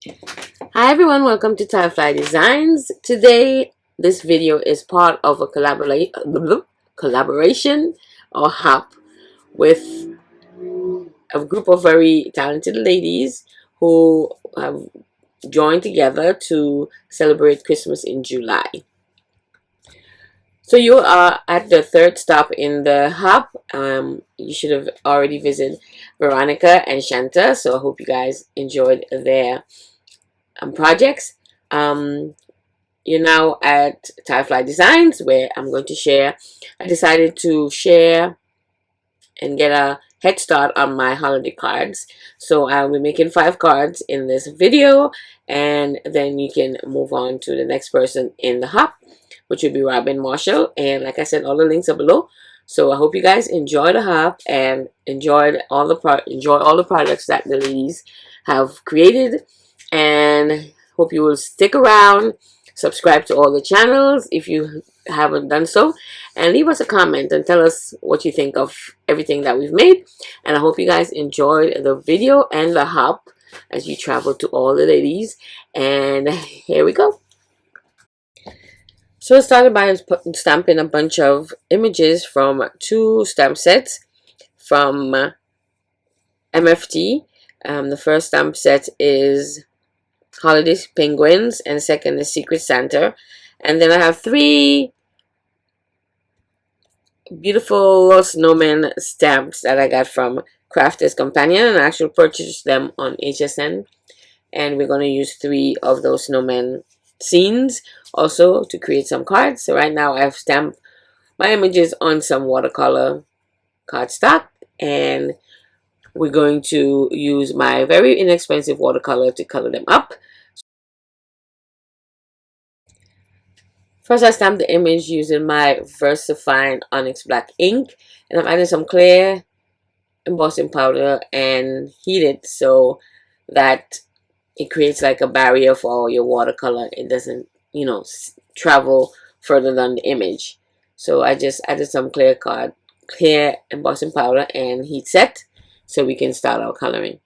Hi everyone, welcome to Tiflydesigns. Today, this video is part of a collaboration or hub with a group of very talented ladies who have joined together to celebrate Christmas in July. So you are at the third stop in the hub. You should have already visited Veronica and Shanta, so I hope you guys enjoyed their projects. You're now at Tiflydesigns, where I'm going to share. I decided to share and get a head start on my holiday cards. So I'll be making 5 cards in this video, and then you can move on to the next person in the hub, which will be Robin Marshall. And like I said, all the links are below. So I hope you guys enjoy the hub and enjoy all the products that the ladies have created, and hope you will stick around. Subscribe to all the channels if you haven't done so, and leave us a comment and tell us what you think of everything that we've made. And I hope you guys enjoyed the video and the hub as you travel to all the ladies. And here we go. So I started by stamping a bunch of images from 2 stamp sets from MFT. The first stamp set is Holiday Penguins, and the second is Secret Santa. And then I have 3 beautiful snowman stamps that I got from Crafter's Companion, and I actually purchased them on HSN. And we're going to use 3 of those snowman scenes also to create some cards. So right now I've stamped my images on some watercolor cardstock, and we're going to use my very inexpensive watercolor to color them up. First, I stamped the image using my VersaFine Onyx Black ink, and I'm adding some clear embossing powder and heat it so that it creates like a barrier for your watercolor. It doesn't, travel further than the image. So I just added some clear embossing powder and heat set so we can start our coloring.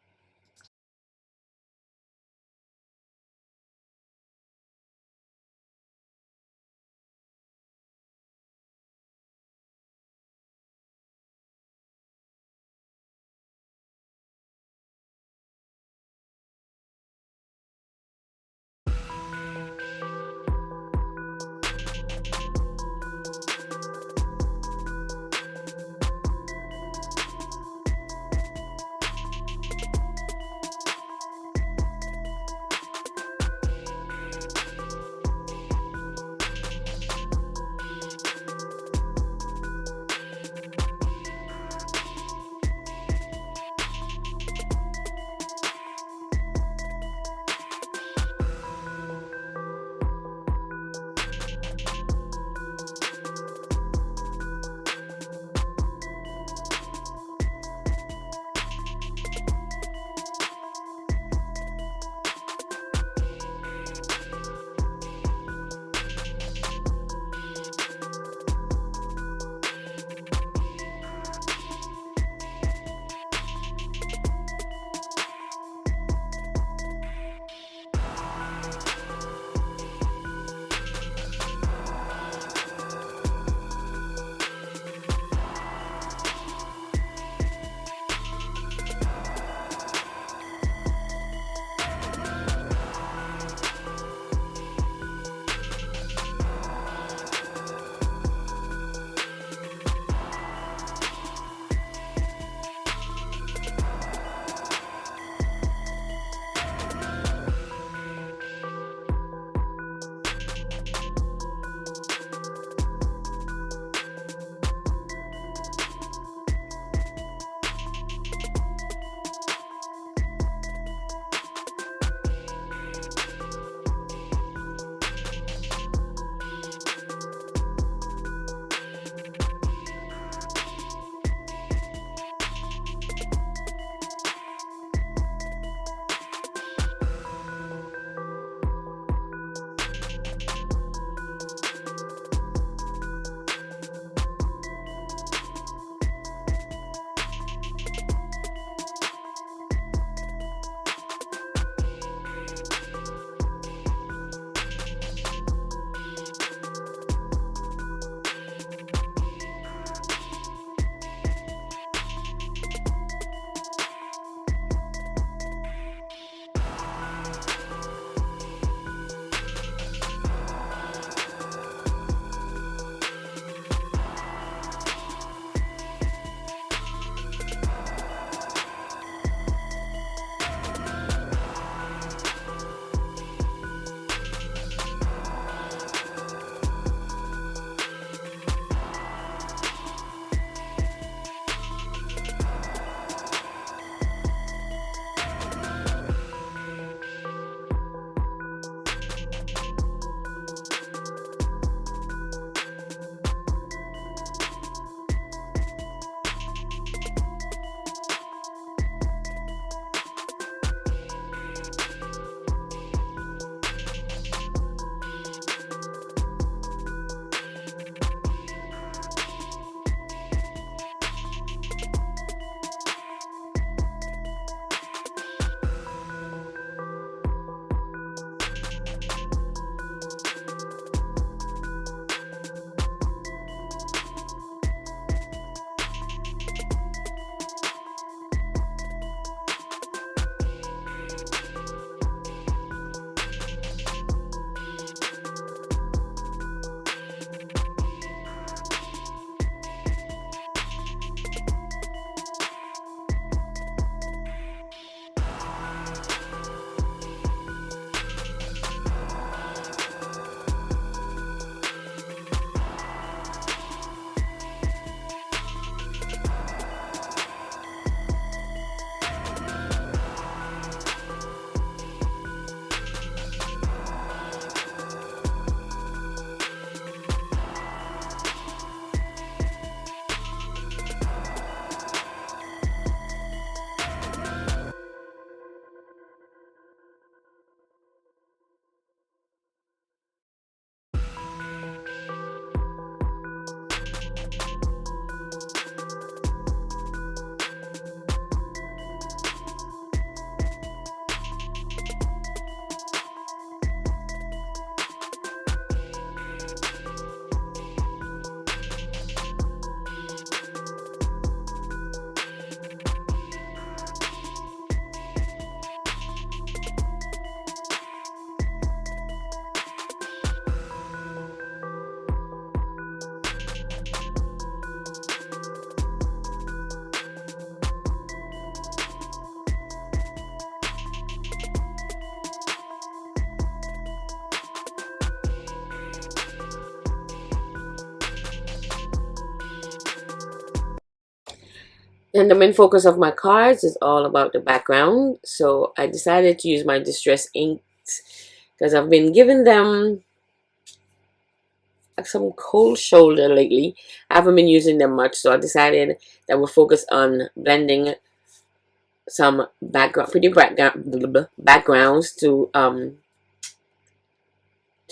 And the main focus of my cards is all about the background. So I decided to use my distress inks because I've been giving them some cold shoulder lately. I haven't been using them much, so I decided that we'll focus on blending some pretty backgrounds to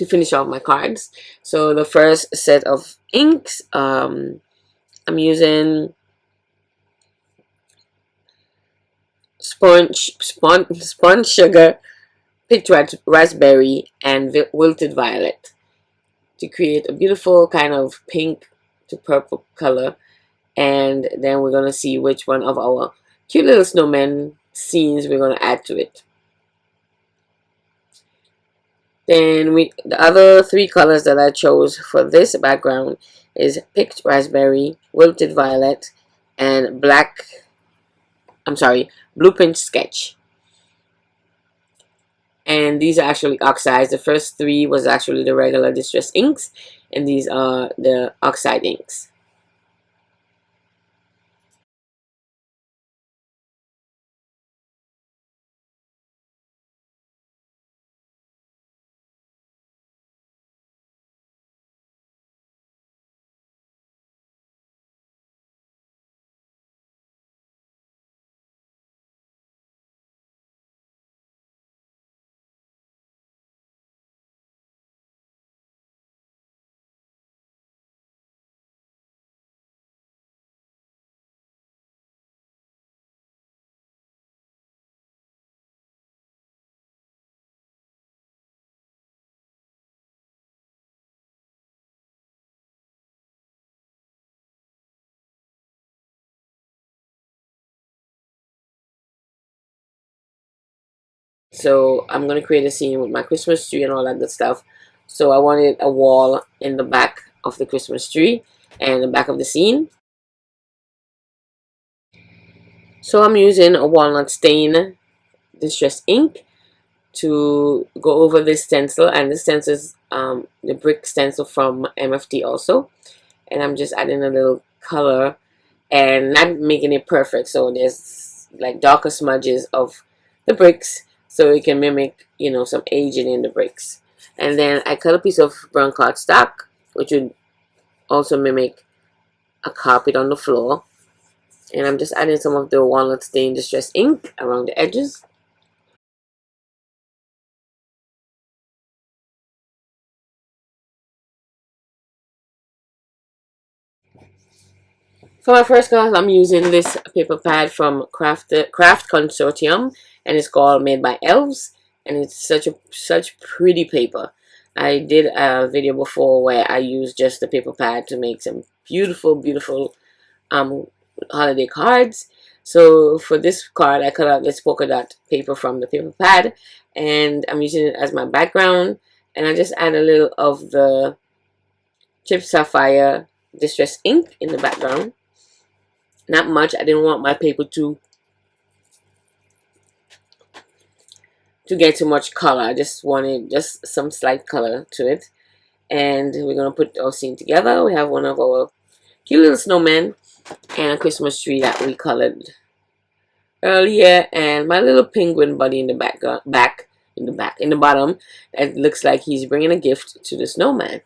finish off my cards. So the first set of inks, I'm using sponge sugar, picked raspberry, and wilted violet to create a beautiful kind of pink to purple color. And then we're gonna see which one of our cute little snowman scenes we're gonna add to it. Then the other three colors that I chose for this background is picked raspberry, wilted violet, and blueprint sketch. And these are actually oxides. The first three was actually the regular distress inks, and these are the oxide inks. So I'm gonna create a scene with my Christmas tree and all that good stuff. So I wanted a wall in the back of the Christmas tree and the back of the scene. So I'm using a walnut stain distress ink to go over this stencil, and this stencil is the brick stencil from MFT also. And I'm just adding a little color and not making it perfect. So there's like darker smudges of the bricks so it can mimic, some aging in the bricks. And then I cut a piece of brown cardstock, which would also mimic a carpet on the floor. And I'm just adding some of the walnut stain distress ink around the edges. For my first class, I'm using this paper pad from Craft Consortium, and it's called Made by Elves, and it's such pretty paper. I did a video before where I used just the paper pad to make some beautiful um holiday cards. So for this card, I cut out this polka dot paper from the paper pad, and I'm using it as my background. And I just add a little of the Chip Sapphire Distress ink in the background. Not much. I didn't want my paper to get too much color. I just wanted just some slight color to it. And we're gonna put our scene together. We have one of our cute little snowmen and a Christmas tree that we colored earlier, and my little penguin buddy in the in the bottom. It looks like he's bringing a gift to the snowman.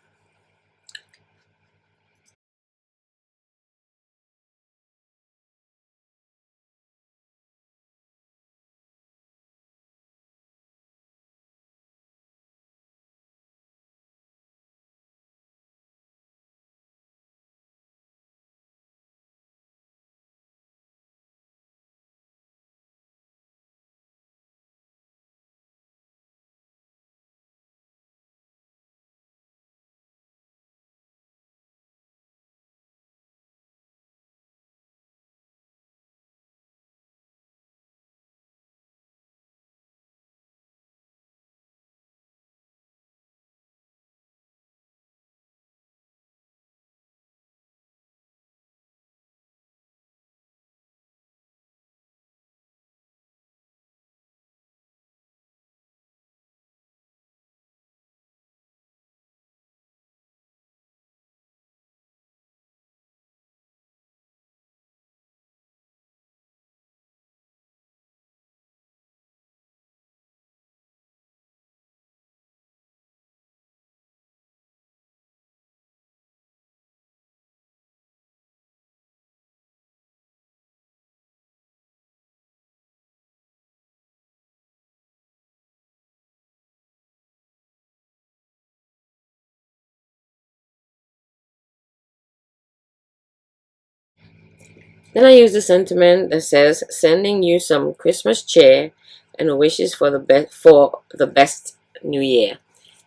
Then I use the sentiment that says, sending you some Christmas cheer and wishes for the best New Year.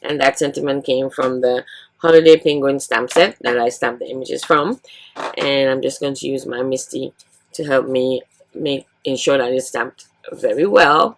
And that sentiment came from the Holiday Penguin stamp set that I stamped the images from. And I'm just going to use my Misty to help me ensure that it's stamped very well.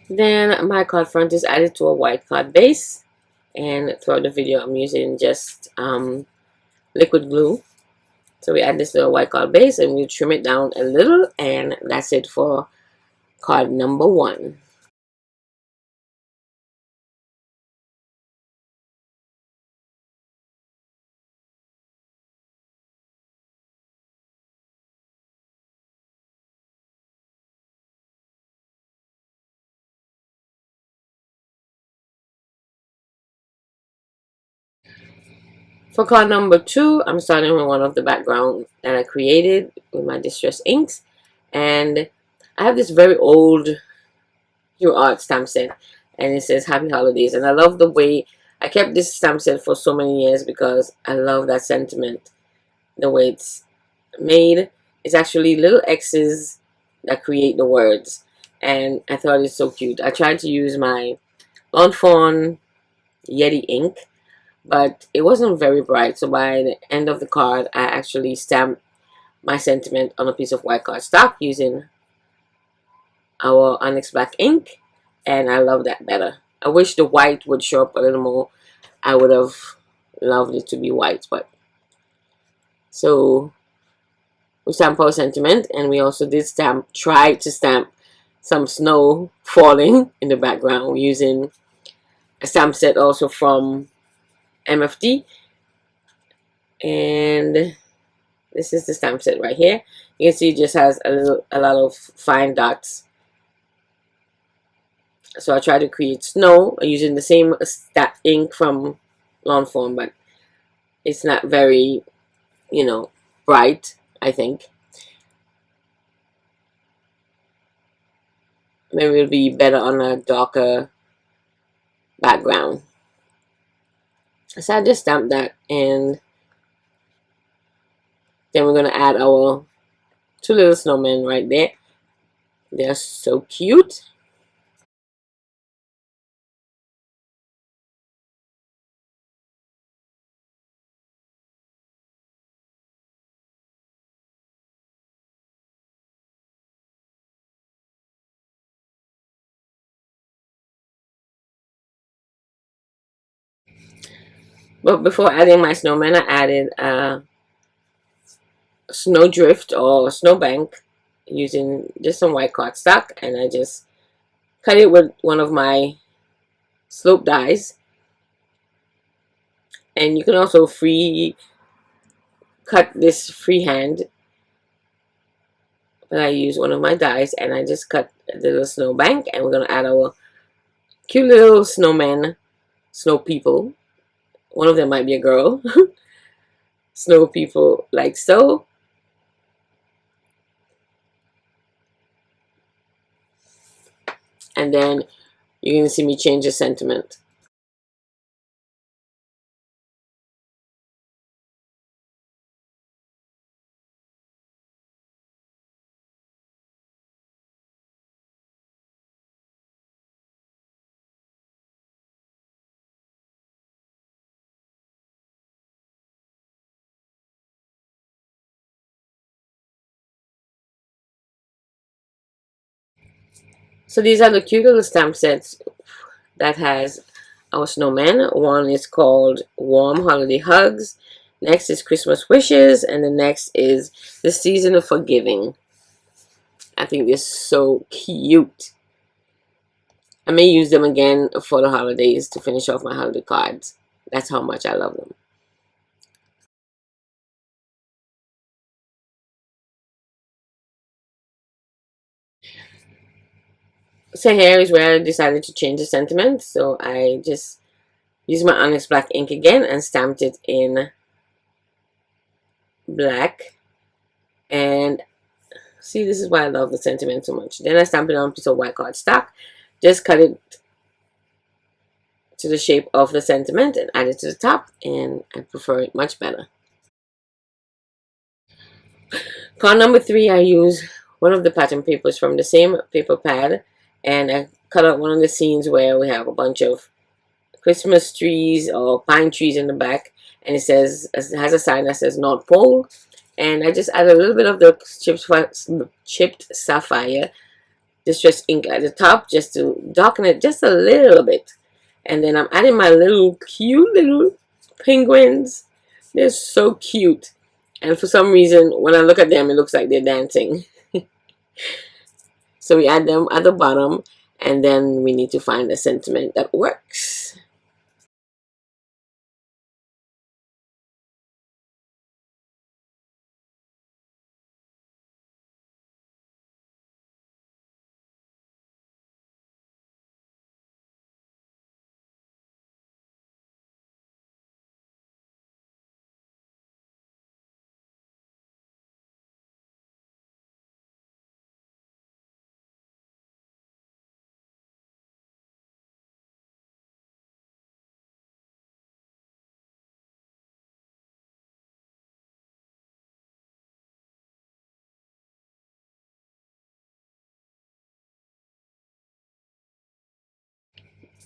Then my card front is added to a white card base. And throughout the video, I'm using just liquid glue. So we add this little white card base and we trim it down a little, and that's it for card number 1. For card number 2, I'm starting with one of the background that I created with my distress inks, and I have this very old Hero Art stamp set, and it says Happy Holidays, and I love the way I kept this stamp set for so many years because I love that sentiment. The way it's made, it's actually little X's that create the words, and I thought it's so cute. I tried to use my Lawn Fawn Yeti ink, but it wasn't very bright, so by the end of the card I actually stamped my sentiment on a piece of white cardstock using our Onyx Black ink, and I love that better. I wish the white would show up a little more. I would have loved it to be white, but so we stamped our sentiment, and we also did try to stamp some snow falling in the background using a stamp set also from MFD, and this is the stamp set right here. You can see it just has a lot of fine dots. So I try to create snow using the same ink from Lawn Fawn, but it's not very, bright, I think. Maybe it'll be better on a darker background. So I just stamped that, and then we're going to add our 2 little snowmen right there. They're so cute. But before adding my snowman, I added a snowdrift or snowbank using just some white cardstock, and I just cut it with one of my slope dies. And you can also free cut this freehand, but I use one of my dies, and I just cut the little snowbank, and we're gonna add our cute little snowmen, snow people. One of them might be a girl. Snow people like so. And then you're gonna see me change the sentiment. So these are the cute little stamp sets that has our snowmen. One is called Warm Holiday Hugs. Next is Christmas Wishes. And the next is The Season of Forgiving. I think they're so cute. I may use them again for the holidays to finish off my holiday cards. That's how much I love them. So here is where I decided to change the sentiment. So I just used my Onyx Black ink again and stamped it in black. And see, this is why I love the sentiment so much. Then I stamped it on a piece of white cardstock. Just cut it to the shape of the sentiment and add it to the top. And I prefer it much better. Card number 3, I use one of the pattern papers from the same paper pad. And I cut out one of the scenes where we have a bunch of Christmas trees or pine trees in the back, and it has a sign that says North Pole. And I just add a little bit of the chipped sapphire distress ink at the top just to darken it just a little bit. And then I'm adding my little cute little penguins. They're so cute, and for some reason when I look at them it looks like they're dancing. So we add them at the bottom, and then we need to find a sentiment that works.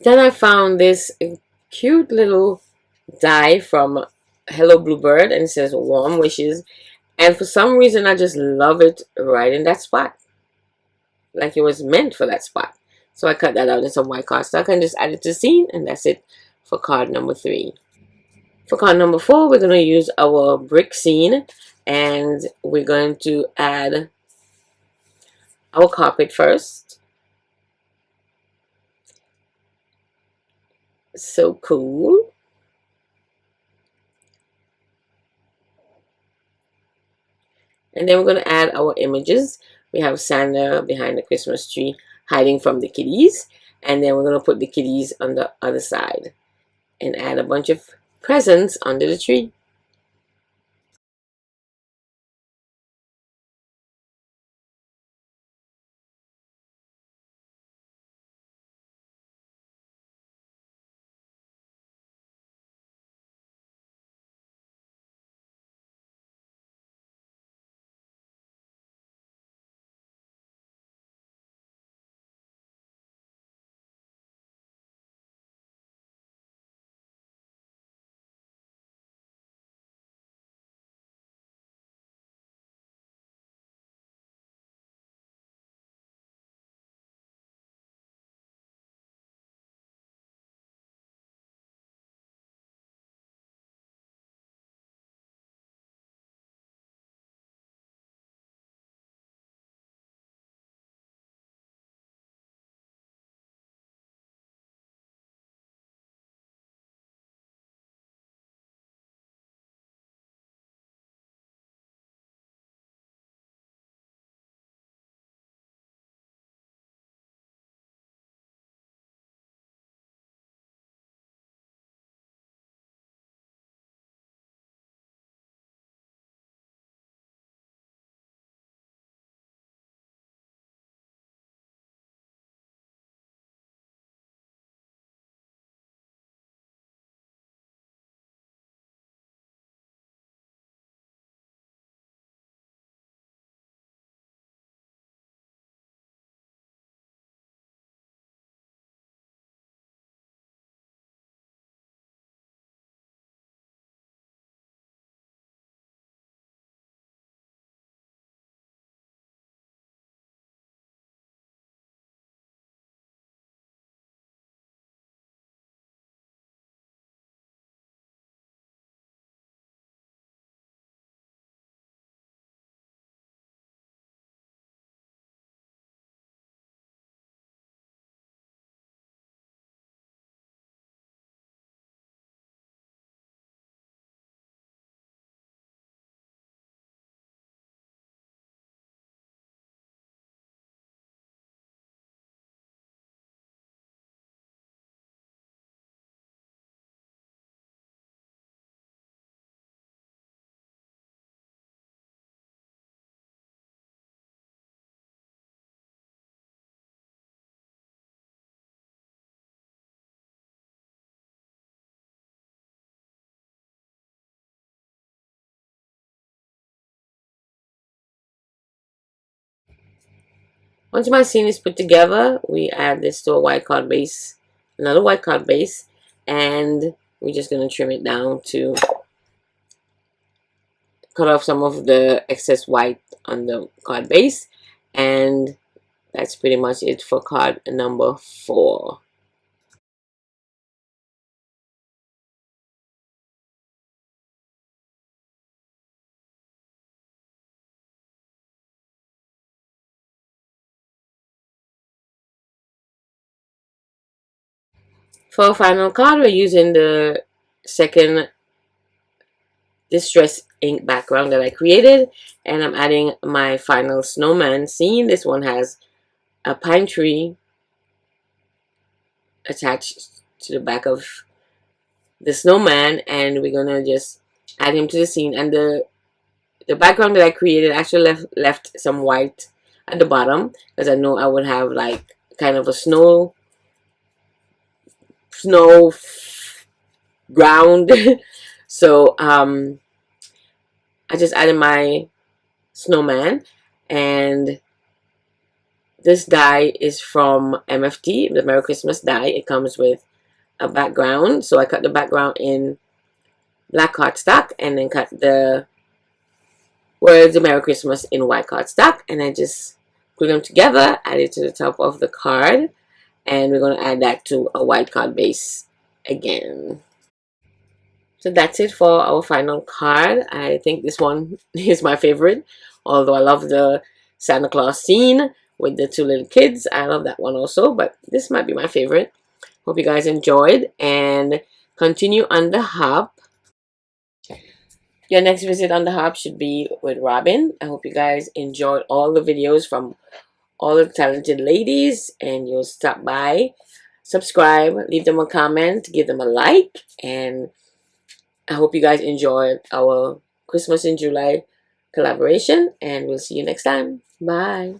Then I found this cute little die from Hello Bluebird, and it says Warm Wishes. And for some reason, I just love it right in that spot. Like it was meant for that spot. So I cut that out in some white cardstock and just add it to the scene, and that's it for card number 3. For card number 4, we're going to use our brick scene, and we're going to add our carpet first. So cool. And then we're going to add our images. We have Santa behind the Christmas tree hiding from the kitties. And then we're going to put the kitties on the other side and add a bunch of presents under the tree. Once my scene is put together, we add this to a white card base, another white card base, and we're just going to trim it down to cut off some of the excess white on the card base. And that's pretty much it for card number 4. For our final card, we're using the second distress ink background that I created, and I'm adding my final snowman scene. This one has a pine tree attached to the back of the snowman, and we're gonna just add him to the scene. And the background that I created actually left some white at the bottom, because I know I would have like kind of a snow ground. So I just added my snowman, and this die is from MFT, the Merry Christmas die. It comes with a background, so I cut the background in black cardstock and then cut the words of Merry Christmas in white cardstock, and I just glue them together, add it to the top of the card, and we're going to add that to a white card base again. So that's it for our final card. I think this one is my favorite, although I love the Santa Claus scene with the 2 little kids. I love that one also, but this might be my favorite. Hope you guys enjoyed, and continue on the hop. Your next visit on the hop should be with Robin. I hope you guys enjoyed all the videos from all the talented ladies, and you'll stop by, subscribe, leave them a comment, give them a like, and I hope you guys enjoyed our Christmas in July collaboration, and we'll see you next time. Bye.